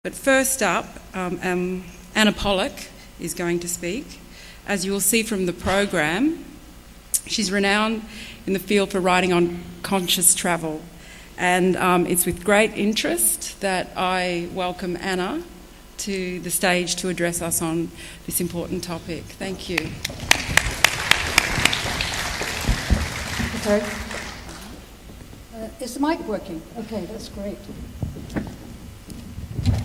But first up, Anna Pollock is going to speak. As you will see from the program, she's renowned in the field for writing on conscious travel. And it's with great interest that I welcome Anna to the stage to address us on this important topic. Thank you. Okay. Is the mic working? Okay, that's great.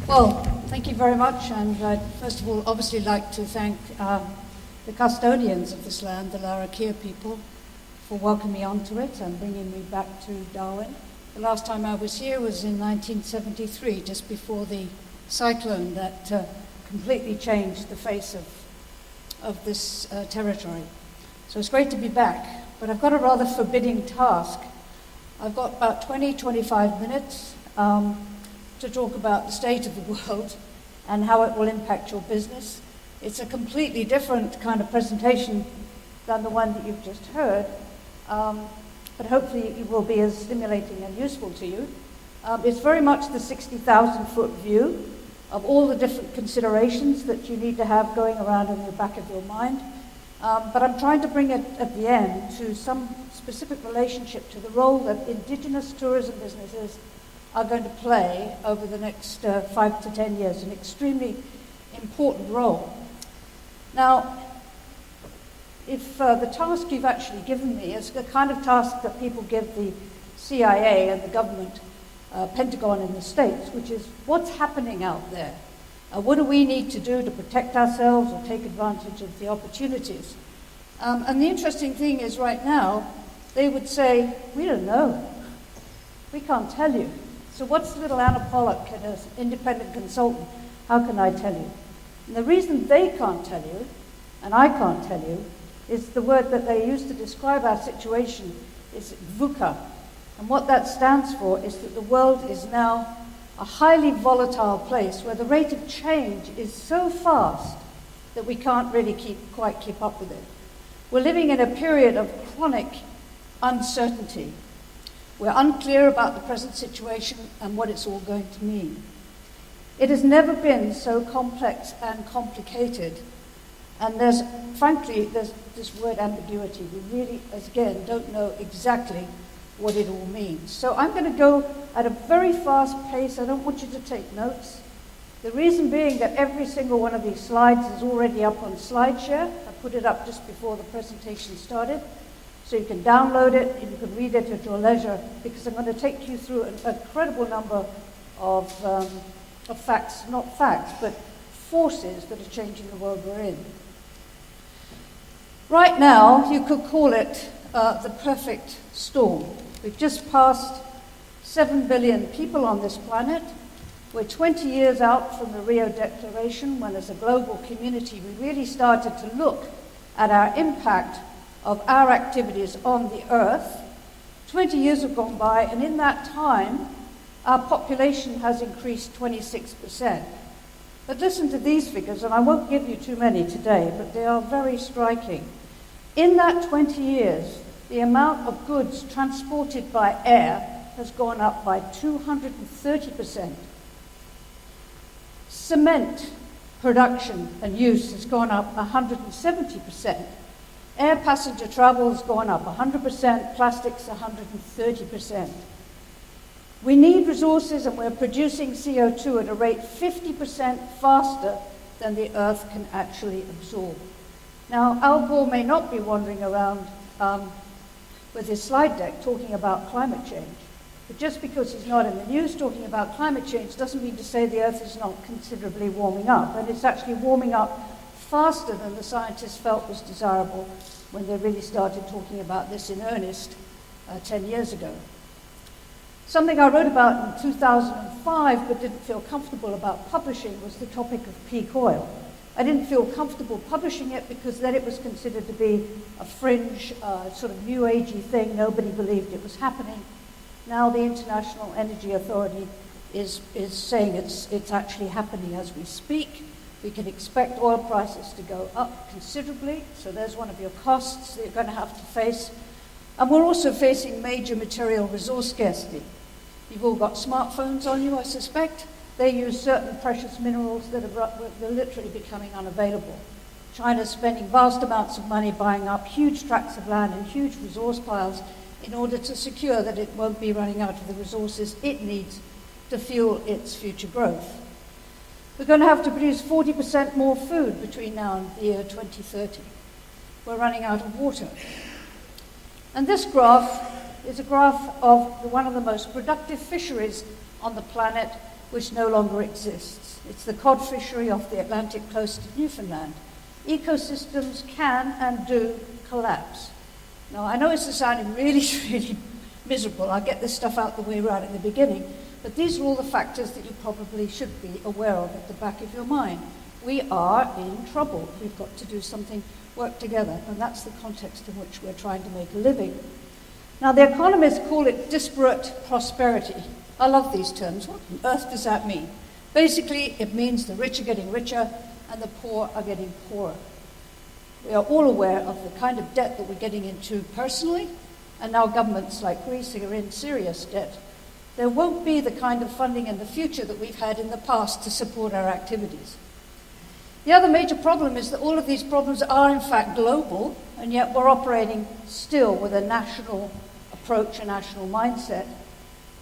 Well, thank you very much, and I'd first of all obviously like to thank the custodians of this land, the Larrakia people, for welcoming me onto it and bringing me back to Darwin. The last time I was here was in 1973, just before the cyclone that completely changed the face of this territory. So it's great to be back, but I've got a rather forbidding task. I've got about 25 minutes to talk about the state of the world and how it will impact your business. It's a completely different kind of presentation than the one that you've just heard, but hopefully it will be as stimulating and useful to you. It's very much the 60,000-foot view of all the different considerations that you need to have going around in the back of your mind. But I'm trying to bring it at the end to some specific relationship to the role that indigenous tourism businesses are going to play over the next 5 to 10 years, an extremely important role. Now, if the task you've actually given me is the kind of task that people give the CIA and the government, Pentagon in the States, which is what's happening out there? What do we need to do to protect ourselves or take advantage of the opportunities? And the interesting thing is right now, they would say, we don't know. We can't tell you. So what's little Anna Pollock, as an independent consultant, how can I tell you? And the reason they can't tell you, and I can't tell you, is the word that they use to describe our situation is VUCA. And what that stands for is that the world is now a highly volatile place where the rate of change is so fast that we can't really quite keep up with it. We're living in a period of chronic uncertainty. We're unclear about the present situation and what it's all going to mean. It has never been so complex and complicated. And there's this word ambiguity. We really, again, don't know exactly what it all means. So I'm going to go at a very fast pace. I don't want you to take notes. The reason being that every single one of these slides is already up on SlideShare. I put it up just before the presentation started. So you can download it and you can read it at your leisure, because I'm going to take you through an incredible number of facts, not facts, but forces that are changing the world we're in. Right now, you could call it the perfect storm. We've just passed 7 billion people on this planet. We're 20 years out from the Rio Declaration, when as a global community we really started to look at our impact of our activities on the Earth. 20 years have gone by, and in that time, our population has increased 26%. But listen to these figures, and I won't give you too many today, but they are very striking. In that 20 years, the amount of goods transported by air has gone up by 230%. Cement production and use has gone up 170%. Air passenger travel has gone up 100%, plastics 130%. We need resources, and we're producing CO2 at a rate 50% faster than the Earth can actually absorb. Now, Al Gore may not be wandering around with his slide deck talking about climate change, but just because he's not in the news talking about climate change doesn't mean to say the Earth is not considerably warming up, and it's actually warming up faster than the scientists felt was desirable when they really started talking about this in earnest 10 years ago. Something I wrote about in 2005 but didn't feel comfortable about publishing was the topic of peak oil. I didn't feel comfortable publishing it because then it was considered to be a fringe, sort of new agey thing. Nobody believed it was happening. Now the International Energy Authority is saying it's actually happening as we speak. We can expect oil prices to go up considerably, so there's one of your costs that you're going to have to face. And we're also facing major material resource scarcity. You've all got smartphones on you, I suspect. They use certain precious minerals that are literally becoming unavailable. China's spending vast amounts of money buying up huge tracts of land and huge resource piles in order to secure that it won't be running out of the resources it needs to fuel its future growth. We're going to have to produce 40% more food between now and the year 2030. We're running out of water. And this graph is a graph of one of the most productive fisheries on the planet, which no longer exists. It's the cod fishery off the Atlantic coast of Newfoundland. Ecosystems can and do collapse. Now, I know this is sounding really, really miserable. I'll get this stuff out the way right at the beginning, but these are all the factors that you probably should be aware of at the back of your mind. We are in trouble. We've got to do something, work together, and that's the context in which we're trying to make a living. Now, the economists call it disparate prosperity. I love these terms. What on earth does that mean? Basically, it means the rich are getting richer and the poor are getting poorer. We are all aware of the kind of debt that we're getting into personally, and now governments like Greece are in serious debt. There won't be the kind of funding in the future that we've had in the past to support our activities. The other major problem is that all of these problems are in fact global, and yet we're operating still with a national approach, a national mindset.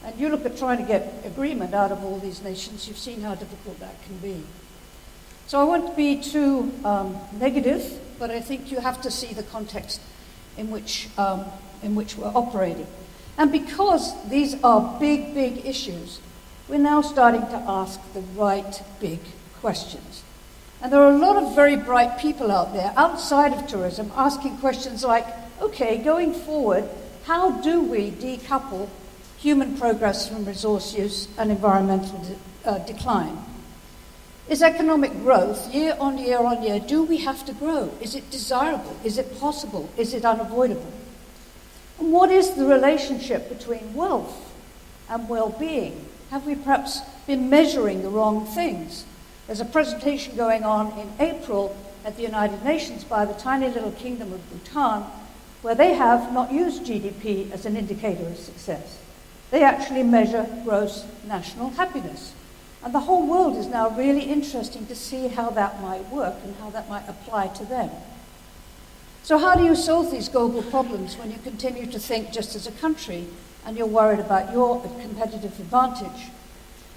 And you look at trying to get agreement out of all these nations, you've seen how difficult that can be. So I won't be too negative, but I think you have to see the context in which we're operating. And because these are big, big issues, we're now starting to ask the right big questions. And there are a lot of very bright people out there outside of tourism asking questions like, okay, going forward, how do we decouple human progress from resource use and environmental decline? Is economic growth, year on year on year, do we have to grow? Is it desirable? Is it possible? Is it unavoidable? And what is the relationship between wealth and well-being? Have we perhaps been measuring the wrong things? There's a presentation going on in April at the United Nations by the tiny little kingdom of Bhutan, where they have not used GDP as an indicator of success. They actually measure gross national happiness. And the whole world is now really interesting to see how that might work and how that might apply to them. So how do you solve these global problems when you continue to think just as a country and you're worried about your competitive advantage?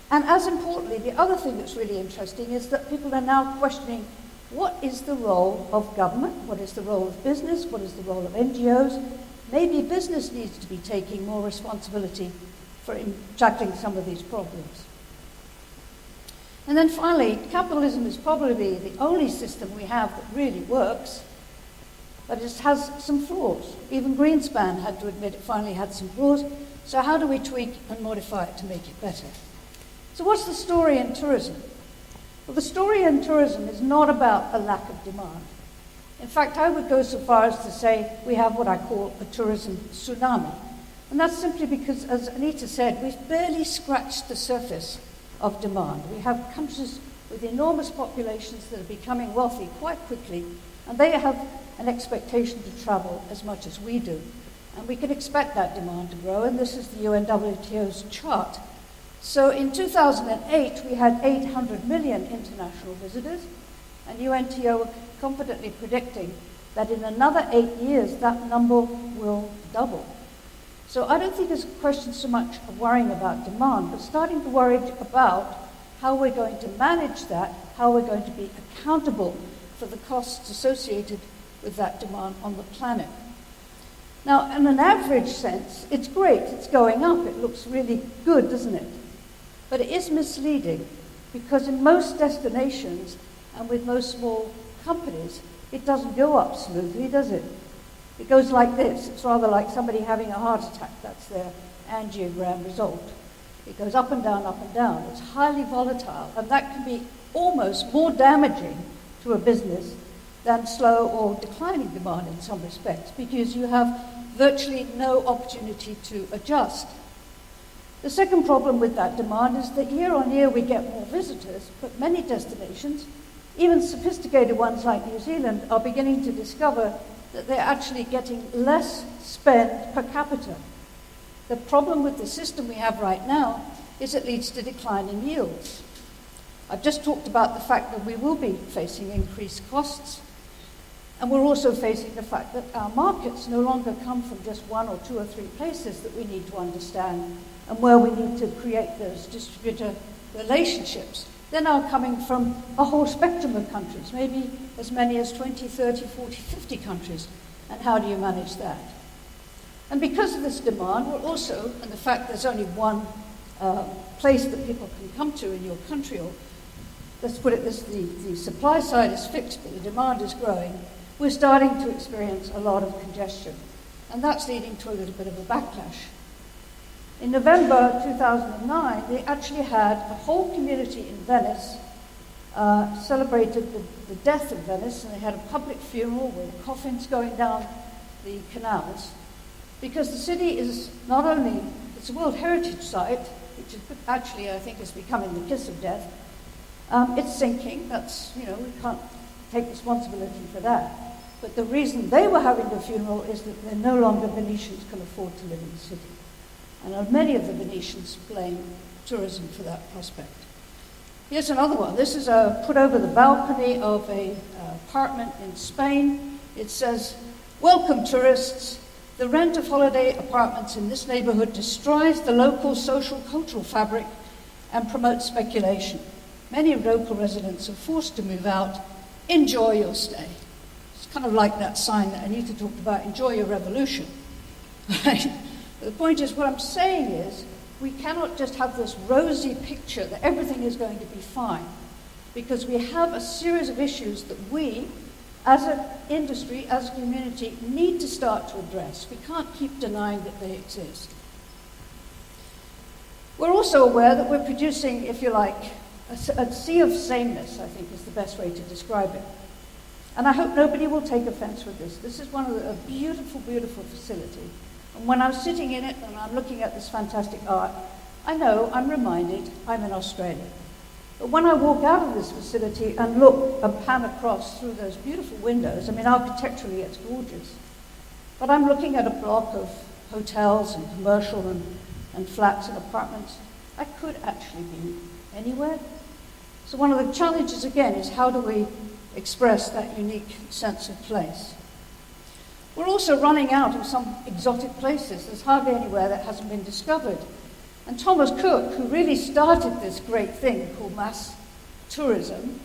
And as importantly, the other thing that's really interesting is that people are now questioning what is the role of government, what is the role of business, what is the role of NGOs. Maybe business needs to be taking more responsibility for tackling some of these problems. And then finally, capitalism is probably the only system we have that really works, but it has some flaws. Even Greenspan had to admit it finally had some flaws. So how do we tweak and modify it to make it better? So what's the story in tourism? Well, the story in tourism is not about a lack of demand. In fact, I would go so far as to say we have what I call a tourism tsunami. And that's simply because, as Anita said, we've barely scratched the surface of demand. We have countries with enormous populations that are becoming wealthy quite quickly, and they have an expectation to travel as much as we do. And we can expect that demand to grow, and this is the UNWTO's chart. So in 2008, we had 800 million international visitors, and UNWTO were confidently predicting that in another 8 years, that number will double. So I don't think it's a question so much of worrying about demand, but starting to worry about how we're going to manage that, how we're going to be accountable for the costs associated with that demand on the planet. Now, in an average sense, it's great, it's going up, it looks really good, doesn't it? But it is misleading, because in most destinations and with most small companies, it doesn't go up smoothly, does it? It goes like this. It's rather like somebody having a heart attack. That's their angiogram result. It goes up and down, up and down. It's highly volatile, and that can be almost more damaging to a business than slow or declining demand in some respects, because you have virtually no opportunity to adjust. The second problem with that demand is that year on year we get more visitors, but many destinations, even sophisticated ones like New Zealand, are beginning to discover that they're actually getting less spend per capita. The problem with the system we have right now is it leads to declining yields. I've just talked about the fact that we will be facing increased costs, and we're also facing the fact that our markets no longer come from just one or two or three places that we need to understand and where we need to create those distributor relationships. They're now coming from a whole spectrum of countries, maybe as many as 20, 30, 40, 50 countries. And how do you manage that? And because of this demand, we're also, and the fact there's only one place that people can come to in your country, or let's put it this, the supply side is fixed, but the demand is growing, we're starting to experience a lot of congestion. And that's leading to a little bit of a backlash. In November 2009, they actually had a whole community in Venice celebrated the death of Venice, and they had a public funeral with coffins going down the canals, because the city is not only, it's a World Heritage Site, which is actually, I think, is becoming the kiss of death. It's sinking. That's, we can't take responsibility for that. But the reason they were having the funeral is that they're no longer Venetians can afford to live in the city. And many of the Venetians blame tourism for that prospect. Here's another one. This is put over the balcony of an apartment in Spain. It says, "Welcome tourists. The rent of holiday apartments in this neighborhood destroys the local social cultural fabric and promotes speculation. Many local residents are forced to move out. Enjoy your stay." It's kind of like that sign that Anita talked about, enjoy your revolution. Right? The point is, what I'm saying is, we cannot just have this rosy picture that everything is going to be fine, because we have a series of issues that we, as an industry, as a community, need to start to address. We can't keep denying that they exist. We're also aware that we're producing, if you like, a sea of sameness, I think is the best way to describe it. And I hope nobody will take offense with this. This is a beautiful, beautiful facility. And when I'm sitting in it and I'm looking at this fantastic art, I know I'm reminded I'm in Australia. But when I walk out of this facility and look and pan across through those beautiful windows, I mean, architecturally it's gorgeous. But I'm looking at a block of hotels and commercial and flats and apartments. I could actually be anywhere. So one of the challenges, again, is how do we express that unique sense of place? We're also running out of some exotic places. There's hardly anywhere that hasn't been discovered. And Thomas Cook, who really started this great thing called mass tourism,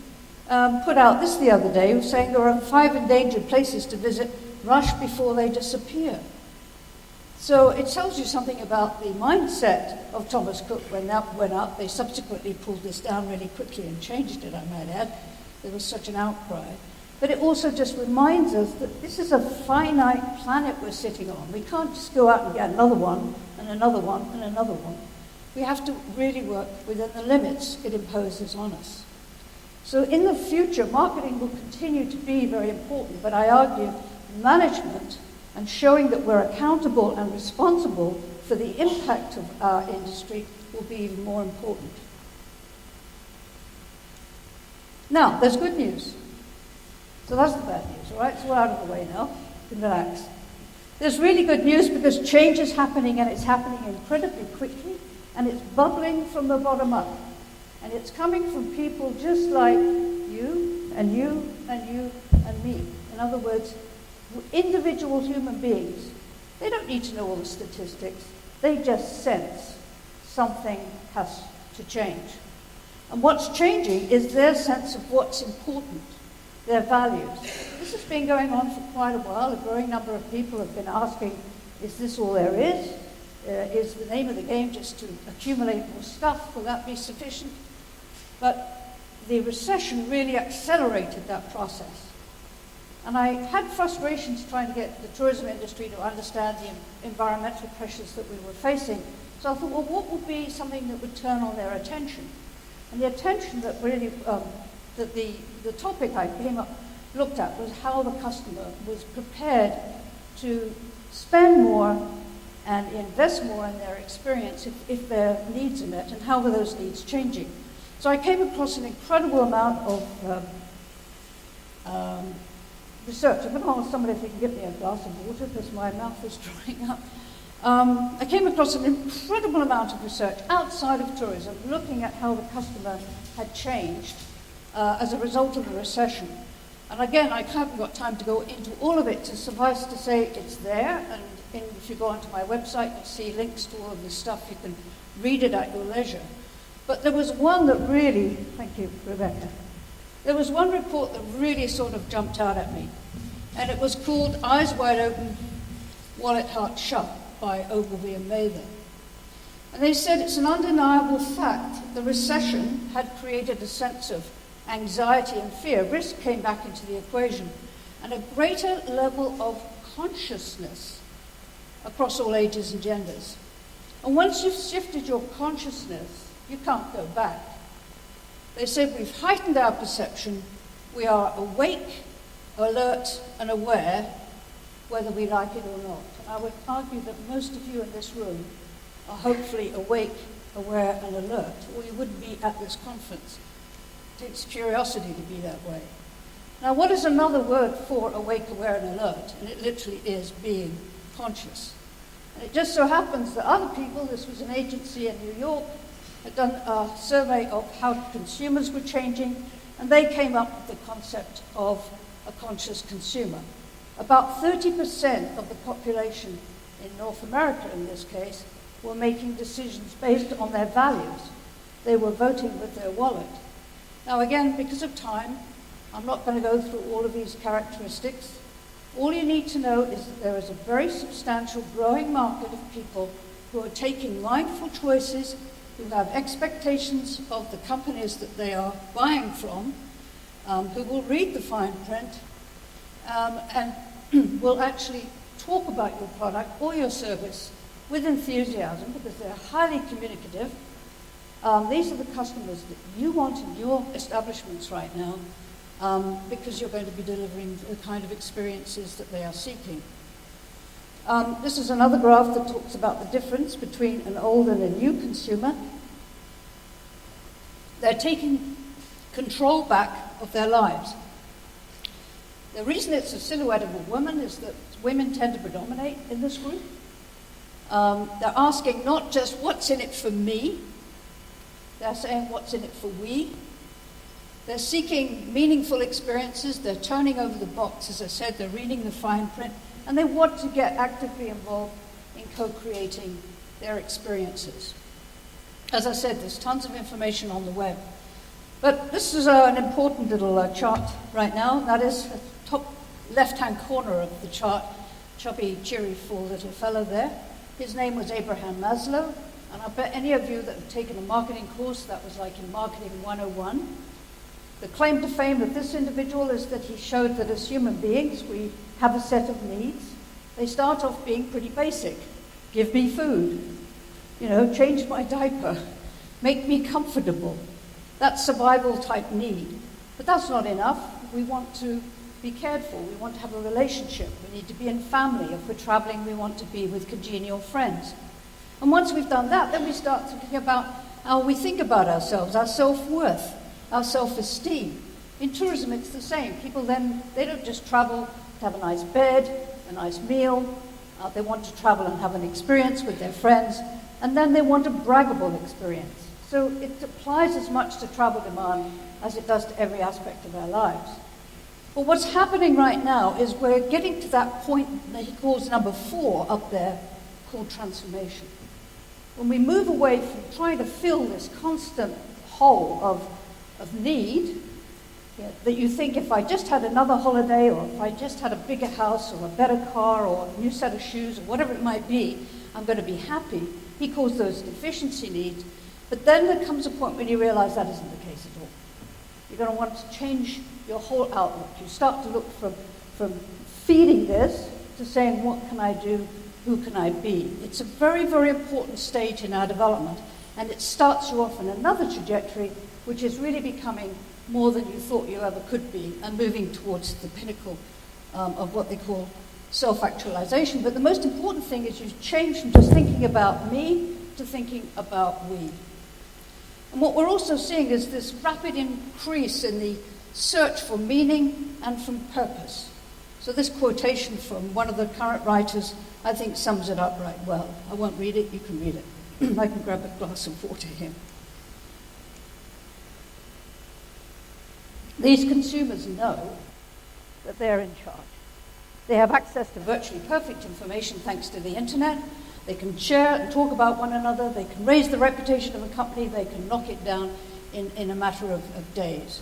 put out this the other day, saying there are 5 endangered places to visit, rush before they disappear. So it tells you something about the mindset of Thomas Cook when that went up. They subsequently pulled this down really quickly and changed it, I might add. There was such an outcry. But it also just reminds us that this is a finite planet we're sitting on. We can't just go out and get another one, and another one, and another one. We have to really work within the limits it imposes on us. So in the future, marketing will continue to be very important, but I argue management and showing that we're accountable and responsible for the impact of our industry will be even more important. Now, there's good news. So that's the bad news, all right? So we're out of the way now. You can relax. There's really good news because change is happening, and it's happening incredibly quickly, and it's bubbling from the bottom up. And it's coming from people just like you and you and you and me. In other words, individual human beings. They don't need to know all the statistics. They just sense something has to change. And what's changing is their sense of what's important, their values. This has been going on for quite a while. A growing number of people have been asking, is this all there is? Is the name of the game just to accumulate more stuff? Will that be sufficient? But the recession really accelerated that process. And I had frustrations trying to get the tourism industry to understand the environmental pressures that we were facing. So I thought, well, what would be something that would turn on their attention? And the attention that really, that the topic I looked at was how the customer was prepared to spend more and invest more in their experience if their needs are met, and how were those needs changing. So I came across an incredible amount of research. I'm going to ask somebody if they can get me a glass of water because my mouth is drying up. I came across an incredible amount of research outside of tourism, looking at how the customer had changed as a result of the recession. And again, I haven't got time to go into all of it. To suffice to say, it's there, and if you go onto my website, you'll see links to all of this stuff. You can read it at your leisure. But there was one that really, thank you, Rebecca, there was one report that really sort of jumped out at me. And it was called Eyes Wide Open, Wallet Heart Shut by Ogilvy and Mather. And they said it's an undeniable fact the recession had created a sense of anxiety and fear. Risk came back into the equation, and a greater level of consciousness across all ages and genders. And once you've shifted your consciousness, you can't go back. They said we've heightened our perception. We are awake, alert, and aware, whether we like it or not. And I would argue that most of you in this room are hopefully awake, aware, and alert, or you wouldn't be at this conference. It takes curiosity to be that way. Now, what is another word for awake, aware, and alert? And it literally is being conscious. And it just so happens that other people, this was an agency in New York, had done a survey of how consumers were changing, and they came up with the concept of a conscious consumer. About 30% of the population in North America, in this case, were making decisions based on their values. They were voting with their wallet. Now again, because of time, I'm not going to go through all of these characteristics. All you need to know is that there is a very substantial growing market of people who are taking mindful choices, who have expectations of the companies that they are buying from, who will read the fine print, and will actually talk about your product or your service with enthusiasm because they're highly communicative. These are the customers that you want in your establishments right now, because you're going to be delivering the kind of experiences that they are seeking. This is another graph that talks about the difference between an old and a new consumer. They're taking control back of their lives. The reason it's a silhouette of a woman is that women tend to predominate in this group. They're asking not just what's in it for me, they're saying what's in it for we. They're seeking meaningful experiences, they're turning over the box, as I said, they're reading the fine print, and they want to get actively involved in co-creating their experiences. As I said, there's tons of information on the web. But this is an important little chart right now. That is the top left-hand corner of the chart, chubby, cheery, full little fellow there. His name was Abraham Maslow, and I bet any of you that have taken a marketing course, that was like in Marketing 101. The claim to fame of this individual is that he showed that as human beings, we have a set of needs. They start off being pretty basic. Give me food, change my diaper, make me comfortable. That's survival type need. But that's not enough. We want to be cared for. We want to have a relationship. We need to be in family. If we're traveling, we want to be with congenial friends. And once we've done that, then we start thinking about how we think about ourselves, our self-worth, our self-esteem. In tourism, it's the same. People then, they don't just travel to have a nice bed, a nice meal. They want to travel and have an experience with their friends. And then they want a braggable experience. So it applies as much to travel demand as it does to every aspect of our lives. But what's happening right now is we're getting to that point that he calls number 4 up there, called transformation. When we move away from trying to fill this constant hole of need, that you think if I just had another holiday, or if I just had a bigger house, or a better car, or a new set of shoes, or whatever it might be, I'm going to be happy. He calls those deficiency needs. But then there comes a point when you realize that isn't the case at all. You're going to want to change your whole outlook. You start to look from feeding this to saying, what can I do? Who can I be? It's a very, very important stage in our development. And it starts you off in another trajectory, which is really becoming more than you thought you ever could be, and moving towards the pinnacle of what they call self-actualization. But the most important thing is you change from just thinking about me to thinking about we. And what we're also seeing is this rapid increase in the search for meaning and from purpose. So this quotation from one of the current writers, I think, sums it up right well. I won't read it, you can read it. I can grab a glass of water here. These consumers know that they're in charge. They have access to virtually perfect information thanks to the internet. They can share and talk about one another. They can raise the reputation of a company. They can knock it down in a matter of days.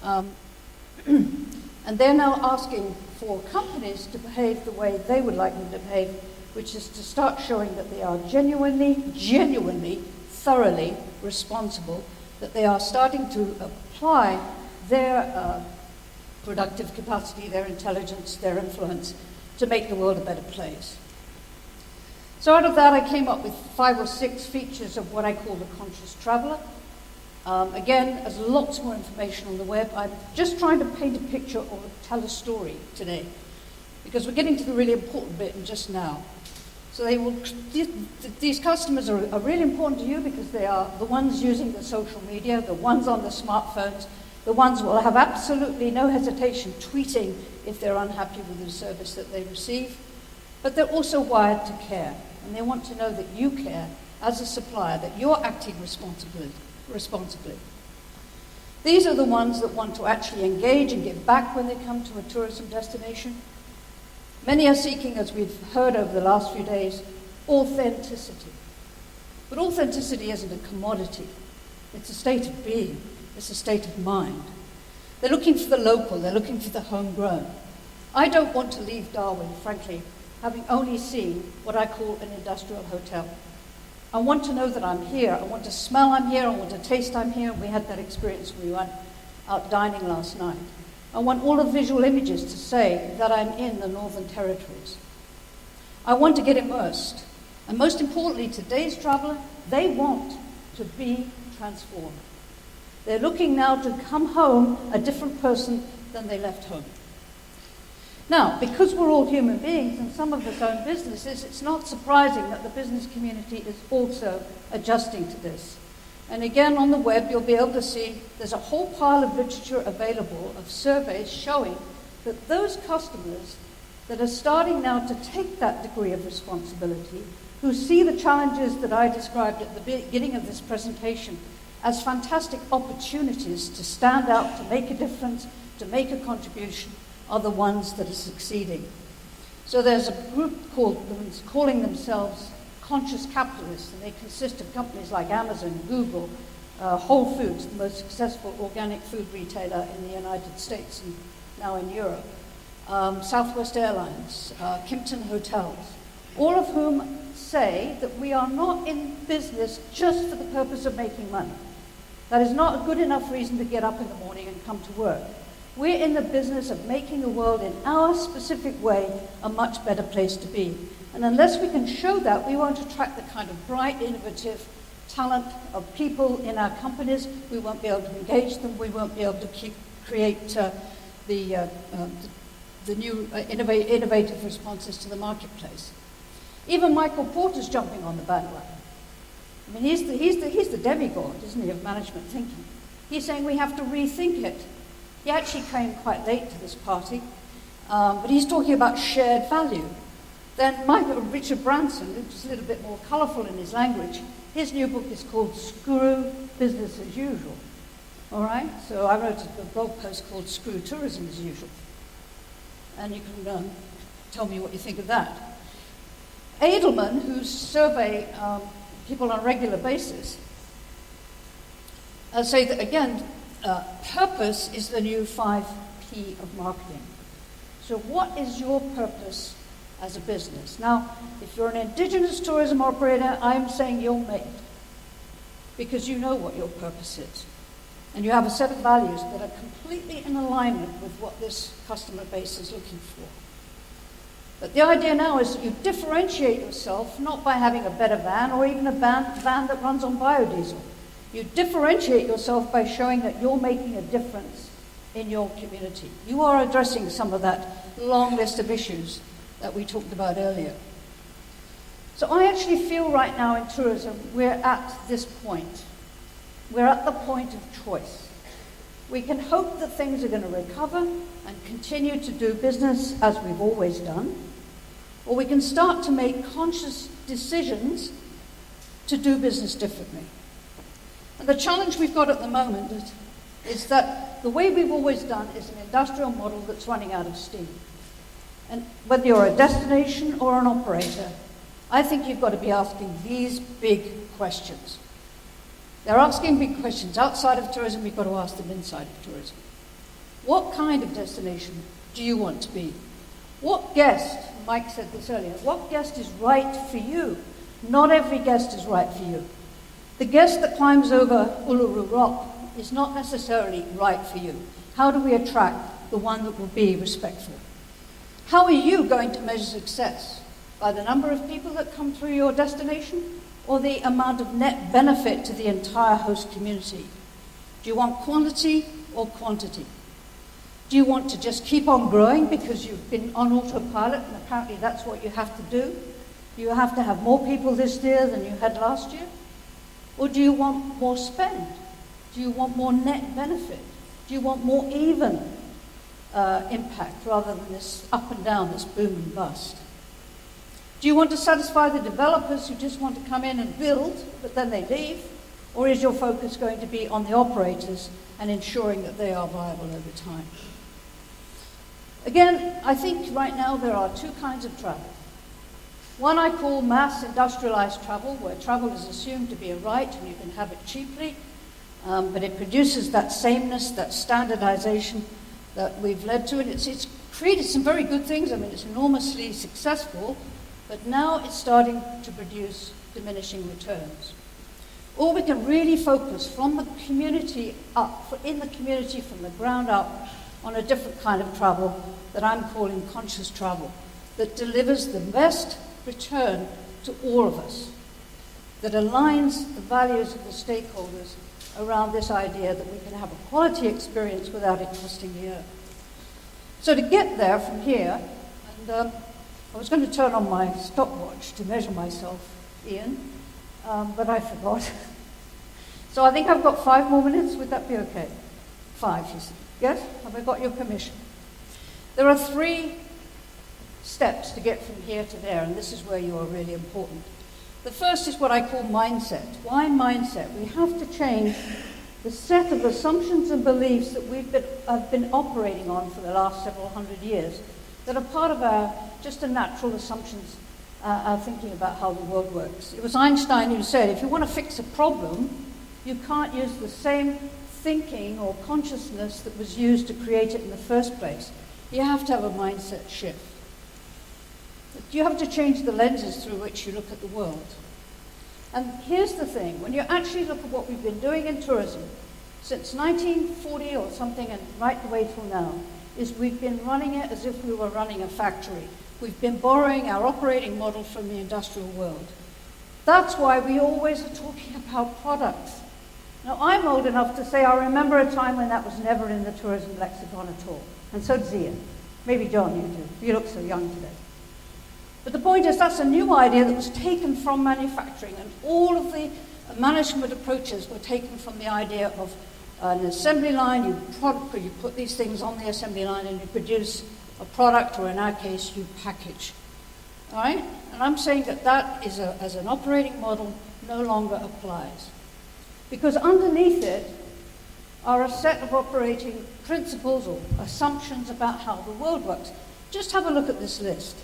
And they're now asking for companies to behave the way they would like them to behave, which is to start showing that they are genuinely, thoroughly responsible, that they are starting to apply their productive capacity, their intelligence, their influence to make the world a better place. So out of that, I came up with 5 or 6 features of what I call the conscious traveler. Again, there's lots more information on the web. I'm just trying to paint a picture or tell a story today, because we're getting to the really important bit in just now. So these customers are really important to you because they are the ones using the social media, the ones on the smartphones, the ones who will have absolutely no hesitation tweeting if they're unhappy with the service that they receive. But they're also wired to care, and they want to know that you care as a supplier, that you're acting responsibly. These are the ones that want to actually engage and give back when they come to a tourism destination. Many are seeking, as we've heard over the last few days, authenticity. But authenticity isn't a commodity. It's a state of being. It's a state of mind. They're looking for the local. They're looking for the homegrown. I don't want to leave Darwin, frankly, having only seen what I call an industrial hotel. I want to know that I'm here. I want to smell I'm here. I want to taste I'm here. We had that experience when we went out dining last night. I want all the visual images to say that I'm in the Northern Territories. I want to get immersed. And most importantly, today's traveller, they want to be transformed. They're looking now to come home a different person than they left home. Now, because we're all human beings and some of us own businesses, it's not surprising that the business community is also adjusting to this. And again, on the web, you'll be able to see there's a whole pile of literature available of surveys showing that those customers that are starting now to take that degree of responsibility, who see the challenges that I described at the beginning of this presentation as fantastic opportunities to stand out, to make a difference, to make a contribution, are the ones that are succeeding. So there's a group calling themselves conscious capitalists, and they consist of companies like Amazon, Google, Whole Foods, the most successful organic food retailer in the United States and now in Europe, Southwest Airlines, Kimpton Hotels, all of whom say that we are not in business just for the purpose of making money. That is not a good enough reason to get up in the morning and come to work. We're in the business of making the world in our specific way a much better place to be. And unless we can show that, we won't attract the kind of bright, innovative talent of people in our companies. We won't be able to engage them. We won't be able to create the new innovative responses to the marketplace. Even Michael Porter's jumping on the bandwagon. I mean, he's the demigod, isn't he, of management thinking. He's saying we have to rethink it. He actually came quite late to this party, but he's talking about shared value. Then Richard Branson, who's a little bit more colourful in his language, his new book is called Screw Business as Usual. All right? So I wrote a blog post called Screw Tourism as Usual. And you can tell me what you think of that. Edelman, who survey people on a regular basis, say that, again, purpose is the new 5P of marketing. So what is your purpose as a business? Now, if you're an indigenous tourism operator, I'm saying you're made, because you know what your purpose is. And you have a set of values that are completely in alignment with what this customer base is looking for. But the idea now is that you differentiate yourself not by having a better van or even a van that runs on biodiesel. You differentiate yourself by showing that you're making a difference in your community. You are addressing some of that long list of issues that we talked about earlier. So I actually feel right now in tourism we're at this point. We're at the point of choice. We can hope that things are going to recover and continue to do business as we've always done, or we can start to make conscious decisions to do business differently. And the challenge we've got at the moment is that that the way we've always done is an industrial model that's running out of steam. And whether you're a destination or an operator, I think you've got to be asking these big questions. They're asking big questions outside of tourism, we've got to ask them inside of tourism. What kind of destination do you want to be? What guest, Mike said this earlier, what guest is right for you? Not every guest is right for you. The guest that climbs over Uluru Rock is not necessarily right for you. How do we attract the one that will be respectful? How are you going to measure success? By the number of people that come through your destination or the amount of net benefit to the entire host community? Do you want quantity or quantity? Do you want to just keep on growing because you've been on autopilot and apparently that's what you have to do? You have to have more people this year than you had last year? Or do you want more spend? Do you want more net benefit? Do you want more even impact rather than this up and down, this boom and bust? Do you want to satisfy the developers who just want to come in and build, but then they leave? Or is your focus going to be on the operators and ensuring that they are viable over time? Again, I think right now there are two kinds of travel. One I call mass industrialized travel, where travel is assumed to be a right and you can have it cheaply, but it produces that sameness, that standardization that we've led to, and it's created some very good things. I mean, it's enormously successful, but now it's starting to produce diminishing returns. Or we can really focus from the community up, in the community from the ground up, on a different kind of travel that I'm calling conscious travel, that delivers the best return to all of us, that aligns the values of the stakeholders around this idea that we can have a quality experience without it costing the earth. So to get there from here, and I was going to turn on my stopwatch to measure myself, Ian, but I forgot. So I think I've got 5 more minutes. Would that be okay? 5, you see. Yes? Have I got your permission? There are 3 steps to get from here to there, and this is where you are really important. The first is what I call mindset. Why mindset? We have to change the set of assumptions and beliefs that have been operating on for the last several hundred years that are part of our just a natural assumptions, our thinking about how the world works. It was Einstein who said, if you want to fix a problem, you can't use the same thinking or consciousness that was used to create it in the first place. You have to have a mindset shift. You have to change the lenses through which you look at the world. And here's the thing, when you actually look at what we've been doing in tourism since 1940 or something and right the way through now, is we've been running it as if we were running a factory. We've been borrowing our operating model from the industrial world. That's why we always are talking about products. Now, I'm old enough to say I remember a time when that was never in the tourism lexicon at all. And so does Ian. Maybe John, you do. You look so young today. But the point is that's a new idea that was taken from manufacturing, and all of the management approaches were taken from the idea of an assembly line. You put these things on the assembly line and you produce a product, or in our case, you package. All right? And I'm saying that is as an operating model no longer applies. Because underneath it are a set of operating principles or assumptions about how the world works. Just have a look at this list.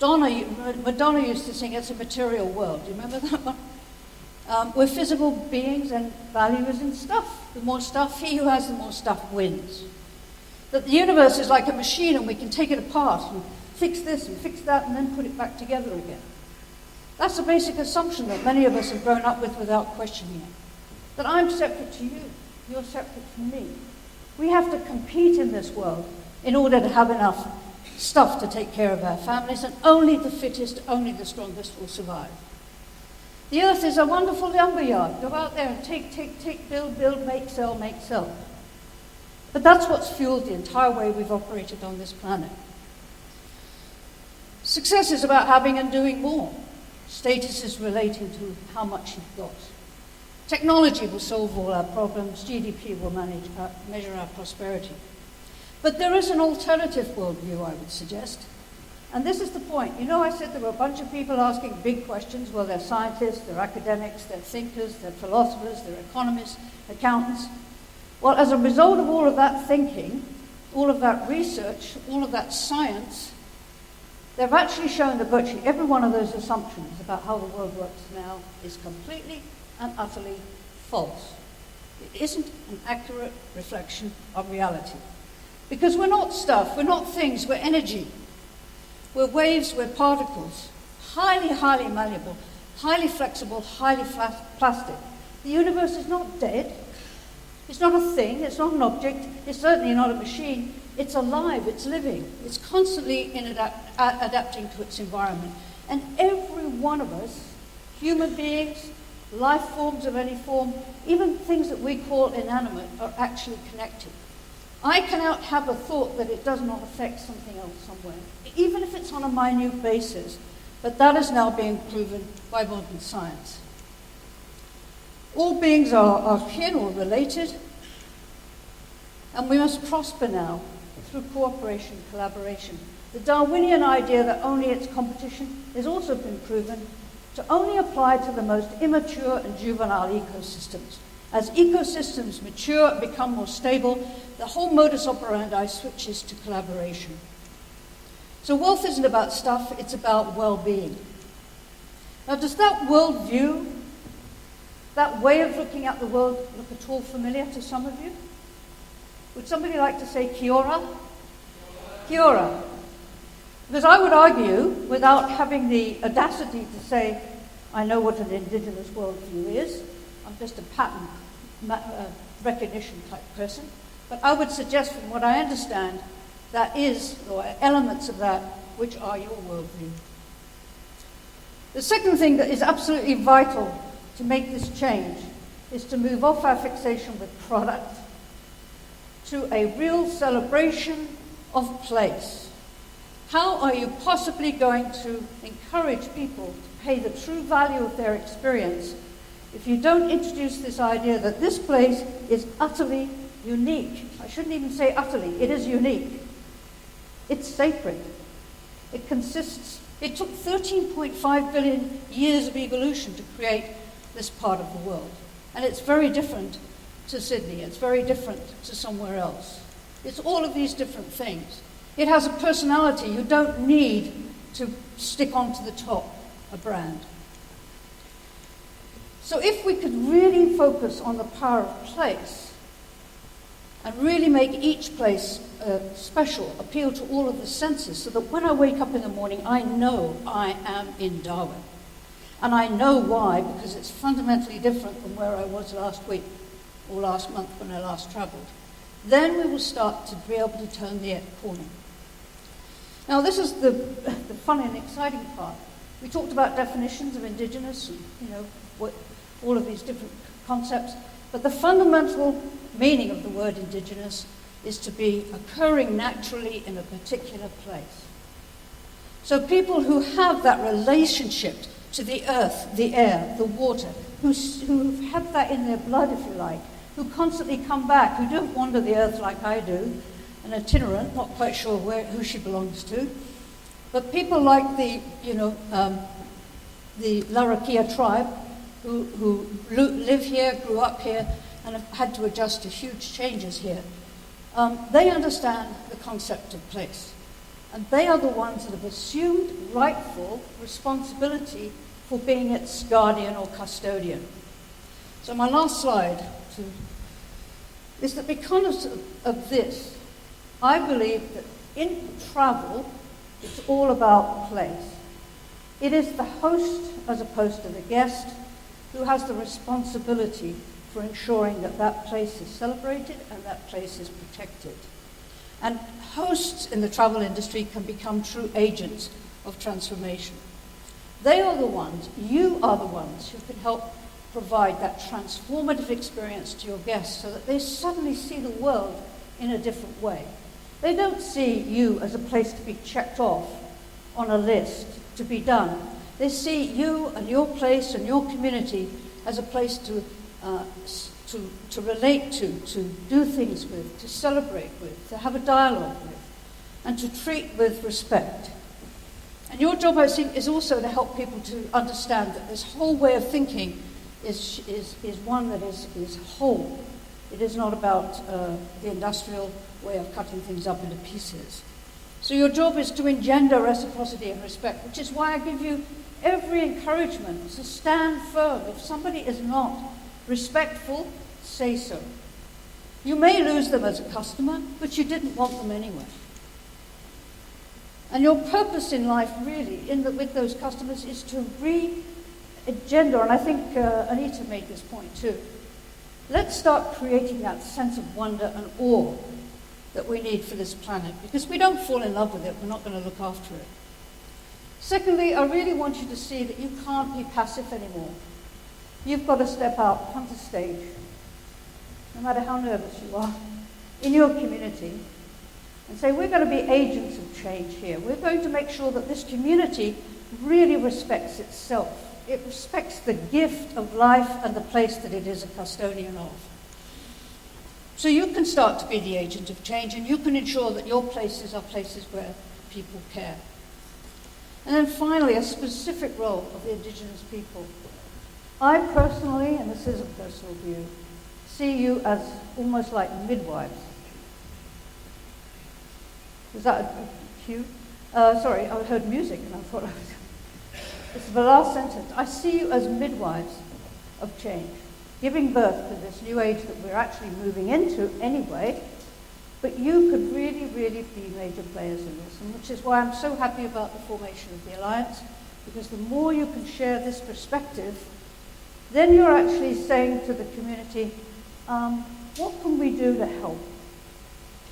Madonna used to sing, "It's a material world." Do you remember that one? We're physical beings and value is in stuff. The more stuff, he who has the more stuff wins. That the universe is like a machine and we can take it apart and fix this and fix that and then put it back together again. That's a basic assumption that many of us have grown up with without questioning it. That I'm separate to you, you're separate from me. We have to compete in this world in order to have enough stuff to take care of our families, and only the fittest, only the strongest will survive. The earth is a wonderful lumberyard. Go out there and take, build, make, sell. But that's what's fueled the entire way we've operated on this planet. Success is about having and doing more. Status is relating to how much you've got. Technology will solve all our problems. GDP will measure our prosperity. But there is an alternative worldview, I would suggest. And this is the point. You know, I said there were a bunch of people asking big questions. Well, they're scientists, they're academics, they're thinkers, they're philosophers, they're economists, accountants. Well, as a result of all of that thinking, all of that research, all of that science, they've actually shown that virtually every one of those assumptions about how the world works now is completely and utterly false. It isn't an accurate reflection of reality. Because we're not stuff, we're not things, we're energy. We're waves, we're particles, highly, highly malleable, highly flexible, highly plastic. The universe is not dead. It's not a thing, it's not an object, it's certainly not a machine. It's alive, it's living, it's constantly adapting to its environment. And every one of us, human beings, life forms of any form, even things that we call inanimate, are actually connected. I cannot have a thought that it does not affect something else somewhere, even if it's on a minute basis, but that is now being proven by modern science. All beings are kin or related, and we must prosper now through cooperation, collaboration. The Darwinian idea that only it's competition has also been proven to only apply to the most immature and juvenile ecosystems. As ecosystems mature and become more stable, the whole modus operandi switches to collaboration. So wealth isn't about stuff, it's about well-being. Now, does that worldview, that way of looking at the world, look at all familiar to some of you? Would somebody like to say kia ora? Kia ora. Because I would argue, without having the audacity to say, I know what an indigenous worldview is, I'm just a pattern recognition type person, but I would suggest from what I understand, that is, or elements of that, which are your worldview. The second thing that is absolutely vital to make this change is to move off our fixation with product to a real celebration of place. How are you possibly going to encourage people to pay the true value of their experience if you don't introduce this idea that this place is utterly unique? I shouldn't even say utterly, it is unique. It's sacred. It took 13.5 billion years of evolution to create this part of the world. And it's very different to Sydney, it's very different to somewhere else. It's all of these different things. It has a personality. You don't need to stick onto the top a brand. So if we could really focus on the power of place and really make each place special, appeal to all of the senses, so that when I wake up in the morning, I know I am in Darwin. And I know why, because it's fundamentally different from where I was last week or last month when I last travelled. Then we will start to be able to turn the corner. Now, this is the fun and exciting part. We talked about definitions of indigenous and, all of these different concepts, but the fundamental meaning of the word indigenous is to be occurring naturally in a particular place. So people who have that relationship to the earth, the air, the water, who've had that in their blood, if you like, who constantly come back, who don't wander the earth like I do, an itinerant, not quite sure who she belongs to, but people like the Larrakia tribe, who live here, grew up here, and have had to adjust to huge changes here. They understand the concept of place. And they are the ones that have assumed rightful responsibility for being its guardian or custodian. So my last slide is that because of this, I believe that in travel, it's all about place. It is the host, as opposed to the guest, who has the responsibility for ensuring that that place is celebrated and that place is protected. And hosts in the travel industry can become true agents of transformation. They are the ones, you are the ones, who can help provide that transformative experience to your guests so that they suddenly see the world in a different way. They don't see you as a place to be checked off on a list to be done. They see you and your place and your community as a place to relate to do things with, to celebrate with, to have a dialogue with, and to treat with respect. And your job, I think, is also to help people to understand that this whole way of thinking is one that is whole. It is not about the industrial way of cutting things up into pieces. So your job is to engender reciprocity and respect, which is why I give you every encouragement to stand firm. If somebody is not respectful, say so. You may lose them as a customer, but you didn't want them anyway. And your purpose in life, really, with those customers, is to re-engender, and I think Anita made this point too. Let's start creating that sense of wonder and awe that we need for this planet, because we don't fall in love with it, we're not going to look after it. Secondly, I really want you to see that you can't be passive anymore. You've got to step out, come to stage, no matter how nervous you are, in your community, and say, we're going to be agents of change here. We're going to make sure that this community really respects itself. It respects the gift of life and the place that it is a custodian of. So you can start to be the agent of change, and you can ensure that your places are places where people care. And then finally, a specific role of the Indigenous people. I personally, and this is a personal view, see you as almost like midwives. Was that a cue? Sorry, I heard music and I thought I was... It's the last sentence. I see you as midwives of change, giving birth to this new age that we're actually moving into anyway, but you could really, really be major players in this, and which is why I'm so happy about the formation of the Alliance, because the more you can share this perspective, then you're actually saying to the community, what can we do to help?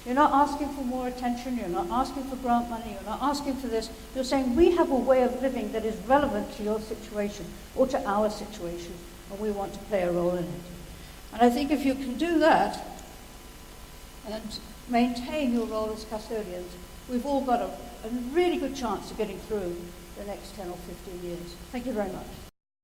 You're not asking for more attention, you're not asking for grant money, you're not asking for this. You're saying we have a way of living that is relevant to your situation or to our situation, and we want to play a role in it. And I think if you can do that and maintain your role as custodians, we've all got a really good chance of getting through the next 10 or 15 years. Thank you very much.